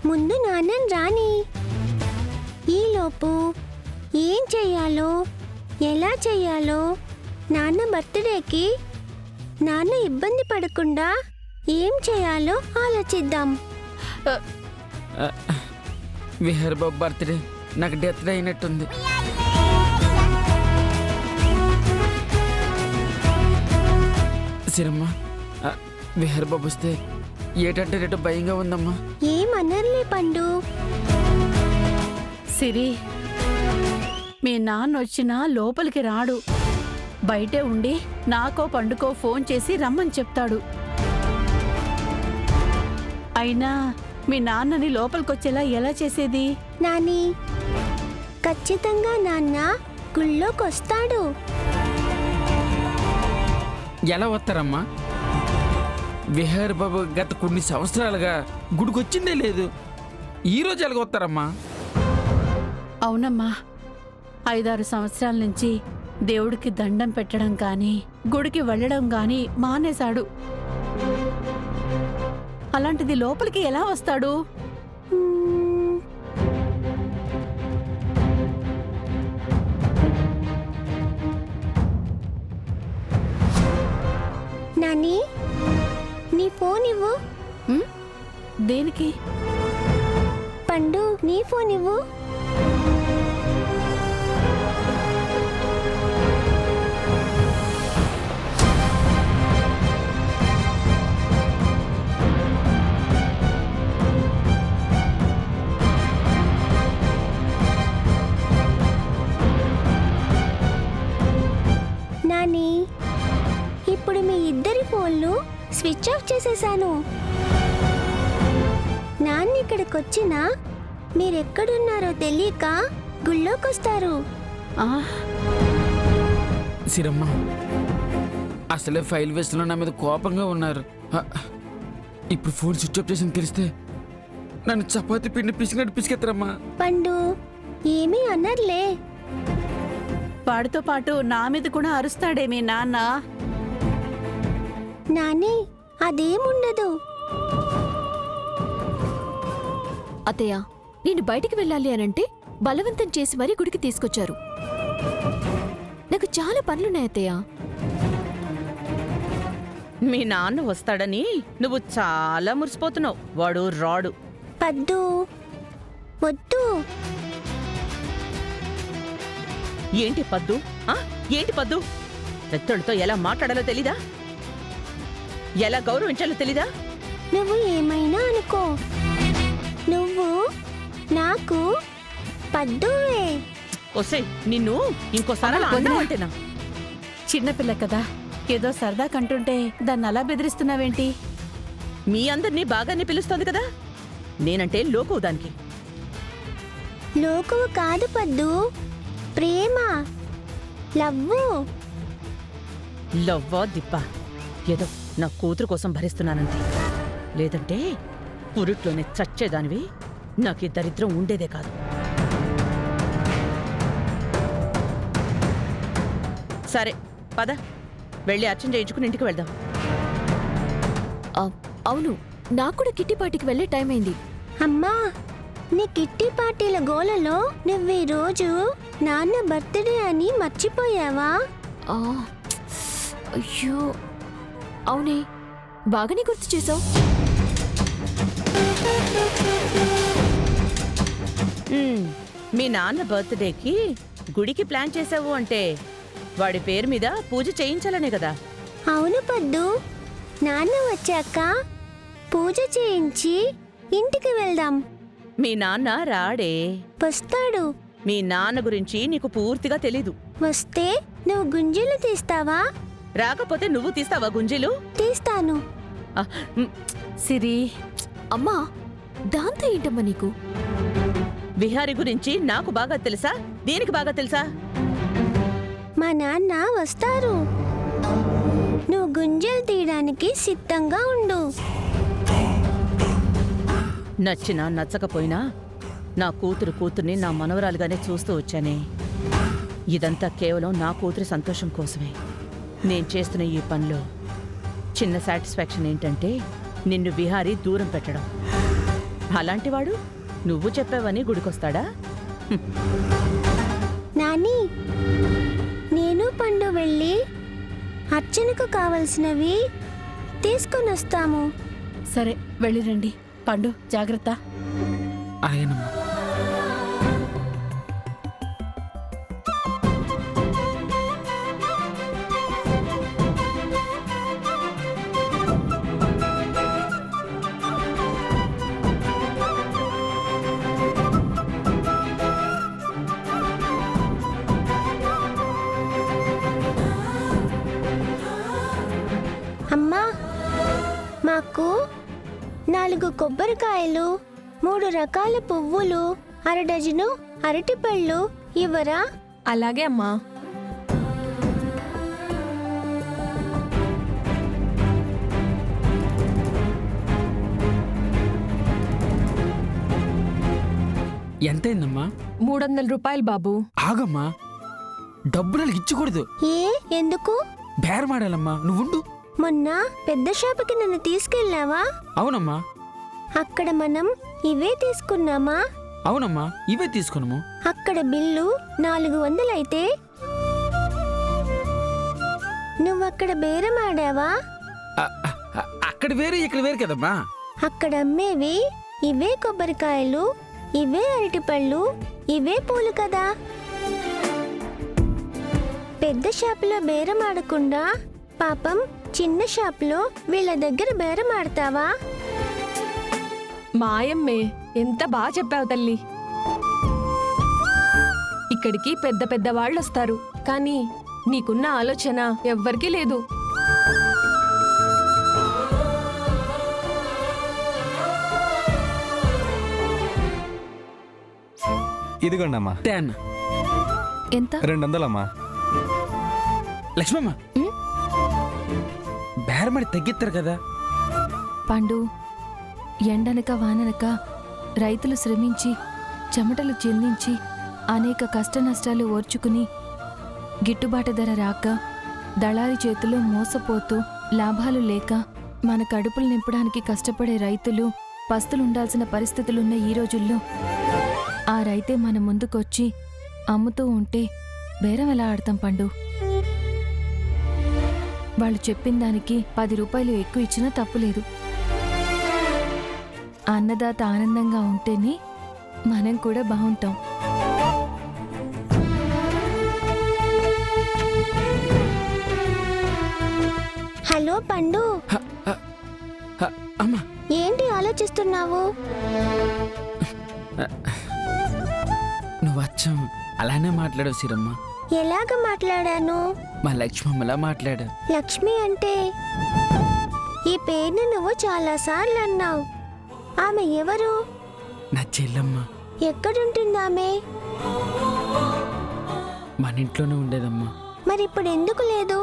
ముందు నాన్నని రాని. ఈలోపు ఏం చెయ్యాలో, ఎలా చెయ్యాలో, నాన్న బర్త్డేకి నాన్న ఇబ్బంది పడకుండా ఏం చేయాలో ఆలోచిద్దాం. విహార్ బాబు బర్త్డే నాకు డెత్ డే అయినట్టుంది. సిరమ్మ, విహార్ బాబు వస్తే ఏటంటే రేటు భయంగా ఉందమ్మా. ఏమనర్లే పండు. సిరి, మీ నాన్న వచ్చినా లోపలికి రాడు. బయటే ఉండి నాకో పండుకో ఫోన్ చేసి రమ్మని చెప్తాడు. అయినా మీ నాన్నని లోపలికొచ్చేలా ఎలా చేసేది? నాని, ఖచ్చితంగా నాన్న గుళ్ళోకొస్తాడు. ఎలా వస్తారమ్మా? విహార్ బాబు గత కొన్ని సంవత్సరాలుగా గుడికొచ్చిందే లేదు. ఈరోజు ఎలాగ వస్తారమ్మా? అవునమ్మా, 5-6 సంవత్సరాల నుంచి దేవుడికి దండం పెట్టడం కానీ గుడికి వెళ్ళడం కానీ మానేశాడు. అలాంటిది లోపలికి ఎలా వస్తాడు? నాని, నీ ఫోన్ ఇవ్వు. దేనికి? పండు, నీ ఫోన్ ఇవ్వు. నాని, ఇప్పుడు మీ ఇద్దరి ఫోన్లు స్విచ్ ఆఫ్ చేసేశాను. నాన్న ఇక్కడికొచ్చినా మీరెక్కడున్నారో తెలియక గుళ్ళోకొస్తారు. సిరమ్మ, అసలే ఫైల్ వేస్ట్లో నా మీద కోపంగా ఉన్నారు. ఇప్పుడు ఫోన్ స్విచ్ ఆఫ్ చేసి తెలిస్తే నన్ను చపాతి పిండి పిసికినట్టు పిసికెత్తారమ్మా. పండు, ఏమీ అనర్లే. వాడితో పాటు నా మీద కూడా అరుస్తాడే మీ నాన్న. నాని, అదేముండదు. అత్తయ్య, నేను బయటికి వెళ్ళాలి అనంటే బలవంతం చేసి మరీ గుడికి తీసుకొచ్చారు. నాకు చాలా పనులున్నాయి అత్తయ్య. మీ నాన్న వస్తాడని నువ్వు చాలా మురిసిపోతున్నావు. వాడు రాడు. పద్దు, వద్దు. ఏంటి పద్దు? ఏంటి పద్దు? పెద్దోళ్ళతో ఎలా మాట్లాడాలో తెలీదా? ఎలా గౌరవించాలో తెలీదా? నువ్వు ఏమైనా అనుకో, నువ్వు నాకు పద్దువే. ఒసే, నిన్ను ఇంకోసారి అలా వదినా. అంటేనా? చిన్నపిల్ల కదా, ఏదో సరదా కంటుంటే దాన్ని అలా బెదిరిస్తున్నావేంటి? మీ అందరినీ బాగానే పిలుస్తోంది కదా. నేనంటే లోకువు దానికి. లోకువు కాదు పద్దు, ప్రేమ, లవ్వు. లవ్వా దిప్పా, ఏదో నా కూతురు కోసం భరిస్తున్నానంతే. లేదంటే పురుట్లోనే చచ్చేదానివి. నాకు ఈ దరిద్రం ఉండేదే కాదు. సరే పద, వెళ్ళి అర్చన చేయించుకుని ఇంటికి వెళ్దాం. అవును, నాకు కూడా కిట్టి పార్టీకి వెళ్ళే టైం అయింది. అమ్మా, నీ కిట్టి పార్టీల గోలలో నువ్వు ఈ రోజు నాన్న బర్త్డే అని మర్చిపోయావా? అయ్యో, అవునే, బాగానే గుర్తు చేసావు. మీ నాన్న బర్త్డేకి గుడికి ప్లాన్ చేసావు అంటే వాడి పేరు మీద పూజ చేయించాలనే కదా. అవును పద్దు, నాన్న వచ్చాక పూజ చేయించి ఇంటికి వెళ్దాం. మీ నాన్న రాడే. వస్తాడు. మీ నాన్న గురించి నీకు పూర్తిగా తెలీదు. వస్తే నువ్వు గుంజీలు తీస్తావా? రాకపోతే నువ్వు తీస్తావా గుంజీలు? తీస్తాను. సిరి, అమ్మా, దాంతో ఏంటమ్మా నీకు? విహారి గురించి నాకు బాగా తెలుసా? దీనికి బాగా తెలుసా? మా నాన్న వస్తారు. నువ్వు గుంజలు తీయడానికి సిద్ధంగా ఉండు. నచ్చినా నచ్చకపోయినా నా కూతుర్ని నా మనవరాలుగానే చూస్తూ వచ్చానే. ఇదంతా కేవలం నా కూతురి సంతోషం కోసమే. నేను చేస్తున్న ఈ పనిలో చిన్న సాటిస్ఫాక్షన్ ఏంటంటే నిన్ను విహారీ దూరం పెట్టడం. అలాంటివాడు నువ్వు చెప్పావని గుడికొస్తాడా? నాని, నేను పండు వెళ్ళి అర్చనకు కావలసినవి తీసుకొని వస్తాము. సరే వెళ్ళిరండి. పండు జాగ్రత్త. అలాగేనమ్మా. అమ్మా, మాకు 4 కొబ్బరికాయలు, 3 రకాల పువ్వులు, 1/2 డజను అరటిపళ్ళు ఇవ్వరా? అలాగే అమ్మా. ఎంతైందమ్మా? 300 రూపాయలు బాబు. ఆగమ్మా, డబ్బులు వాళ్ళకి ఇచ్చకూడదు. ఏ ఎందుకు? బేరమాడాలమ్మా, నువ్వుండు. మొన్న పెద్ద షాపుకి నన్ను తీసుకెళ్ళావా? అవునమ్మా. అక్కడ మనం ఇవే తీసుకున్నామా? అవునమ్మా, ఇవే తీసుకున్నాము. అక్కడ బిల్లు 400 అయితే నువ్వక్కడ బేరం ఆడావా? అక్కడ వేరే ఇక్కడ వేరే కదమ్మా. అక్కడ అమ్మేవి ఇవే కొబ్బరికాయలు, ఇవే అరటిపళ్ళు, ఇవే పూలు కదా. పెద్ద షాపులో బేరం ఆడకుండా పాపం చిన్న షాపులో వీళ్ళ దగ్గర బేరం ఆడతావా? మాయమ్మే, ఎంత బాగా చెప్పావు తల్లి. ఇక్కడికి పెద్ద పెద్ద వాళ్ళు వస్తారు, కానీ నీకున్న ఆలోచన ఎవ్వరికీ లేదు. ఇదిగోండి అమ్మా. అన్న ఎంత? 200 అమ్మా. లక్ష్మమ్మ, బేరమాడి తగ్గిస్తారు కదా. పండు, ఎండనక వాననక రైతులు శ్రమించి చెమటలు చెందించి అనేక కష్ట నష్టాలు ఓర్చుకుని గిట్టుబాటు ధర రాక దళారి చేతిలో మోసపోతూ లాభాలు లేక మన కడుపులు నింపడానికి కష్టపడే రైతులు పస్తులుండాల్సిన పరిస్థితులున్న ఈ రోజుల్లో ఆ రైతే మన ముందుకొచ్చి అమ్ముతూ ఉంటే బేరం ఎలా ఆడతాం పండు? వాళ్ళు చెప్పిన దానికి 10 రూపాయలు ఎక్కువ ఇచ్చినా తప్పులేదు. అన్నదాత ఆనందంగా ఉంటేనే మనం కూడా బాగుంటాం. హలో పండు, అమ్మా, ఏంటి ఆలోచిస్తున్నావు? నువ్వు అచ్చం అలానే మాట్లాడవు సిరమ్మ. ఎలాగ మాట్లాడాను? మా లక్ష్మమ్మలా మాట్లాడా. లక్ష్మి అంటే ఈ పేరుని నువ్వు చాలాసార్లు అన్నావు. ఆమె ఎవరు? నా చెల్లమ్మ. ఎక్కడుంటుంది ఆమె? మన ఇంట్లోనే ఉండేదమ్మా. మరి ఇప్పుడు ఎందుకు లేదు?